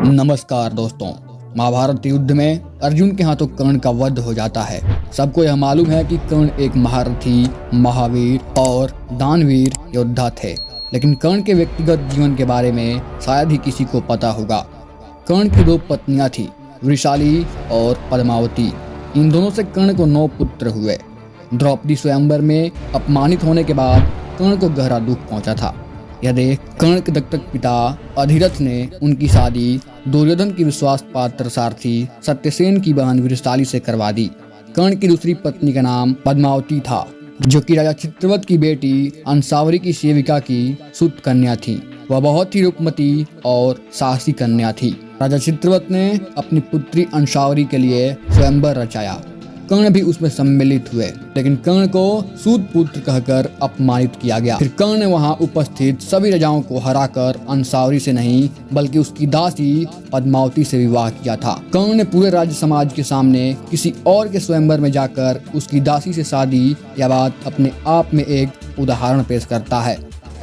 नमस्कार दोस्तों। महाभारत युद्ध में अर्जुन के हाथों कर्ण का वध हो जाता है। सबको यह मालूम है कि कर्ण एक महारथी, महावीर और दानवीर योद्धा थे, लेकिन कर्ण के व्यक्तिगत जीवन के बारे में शायद ही किसी को पता होगा। कर्ण की 2 पत्नियां थी, वृषाली और पद्मावती। इन दोनों से कर्ण को 9 पुत्र हुए। द्रौपदी स्वयंवर में अपमानित होने के बाद कर्ण को गहरा दुख पहुंचा था। यह देख कर्ण के दत्तक पिता अधिरथ ने उनकी शादी दुर्योधन की विश्वास पात्र सारथी सत्यसेन की बहन वृषाली से करवा दी। कर्ण की दूसरी पत्नी का नाम पद्मावती था, जो कि राजा चित्रवत की बेटी अंसावरी की सेविका की सुत कन्या थी। वह बहुत ही रूपमती और साहसी कन्या थी। राजा चित्रवत ने अपनी पुत्री अंसावरी के लिए स्वयंवर रचाया। कर्ण भी उसमें सम्मिलित हुए, लेकिन कर्ण को सूत पुत्र कहकर अपमानित किया गया। फिर कर्ण ने वहां उपस्थित सभी राजाओं को हराकर अंसावरी से नहीं बल्कि उसकी दासी पद्मावती से विवाह किया था। कर्ण ने पूरे राज्य समाज के सामने किसी और के स्वयंवर में जाकर उसकी दासी से शादी, यह बात अपने आप में एक उदाहरण पेश करता है।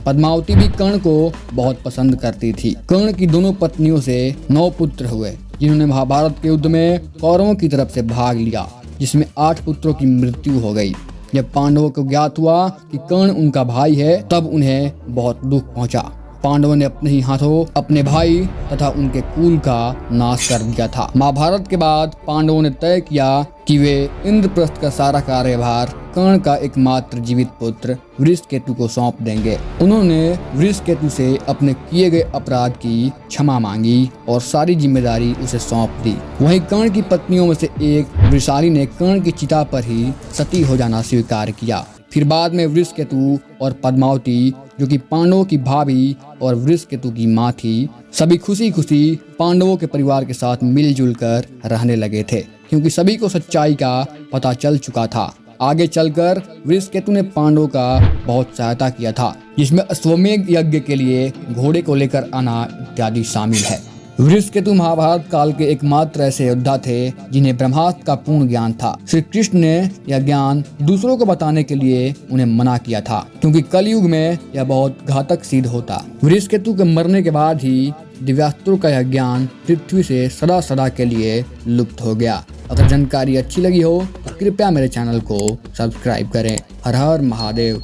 पद्मावती भी कर्ण को बहुत पसंद करती थी। कर्ण की दोनों पत्नियों से 9 पुत्र हुए, जिन्होंने महाभारत के युद्ध में कौरवों की तरफ से भाग लिया, जिसमें 8 पुत्रों की मृत्यु हो गई। जब पांडवों को ज्ञात हुआ कि कर्ण उनका भाई है, तब उन्हें बहुत दुख पहुंचा। पांडवों ने अपने ही हाथों अपने भाई तथा उनके कुल का नाश कर दिया था। महाभारत के बाद पांडवों ने तय किया कि वे इंद्रप्रस्थ का सारा कार्यभार कर्ण का एकमात्र जीवित पुत्र वृषकेतु को सौंप देंगे। उन्होंने वृषकेतु से अपने किए गए अपराध की क्षमा मांगी और सारी जिम्मेदारी उसे सौंप दी। वहीं कर्ण की पत्नियों में से एक वृषाली ने कर्ण की चिता पर ही सती हो जाना स्वीकार किया। फिर बाद में वृषकेतु और पद्मावती, जो कि पांडवों की भाभी और वृषकेतु की माँ थी, सभी खुशी खुशी पांडवों के परिवार के साथ मिलजुल कर रहने लगे थे, क्योंकि सभी को सच्चाई का पता चल चुका था। आगे चलकर वृषकेतु ने पांडवों का बहुत सहायता किया था, जिसमें अश्वमेध यज्ञ के लिए घोड़े को लेकर आना इत्यादि शामिल है। वृषकेतु महाभारत काल के एकमात्र ऐसे योद्धा थे जिन्हें ब्रह्मास्त्र का पूर्ण ज्ञान था। श्री कृष्ण ने यह ज्ञान दूसरों को बताने के लिए उन्हें मना किया था, क्योंकि कलयुग में यह बहुत घातक सिद्ध होता। वृषकेतु के मरने के बाद ही दिव्यास्त्रों का यह ज्ञान पृथ्वी से सदा सदा के लिए लुप्त हो गया। अगर जानकारी अच्छी लगी हो तो कृपया मेरे चैनल को सब्सक्राइब करें। हर हर महादेव।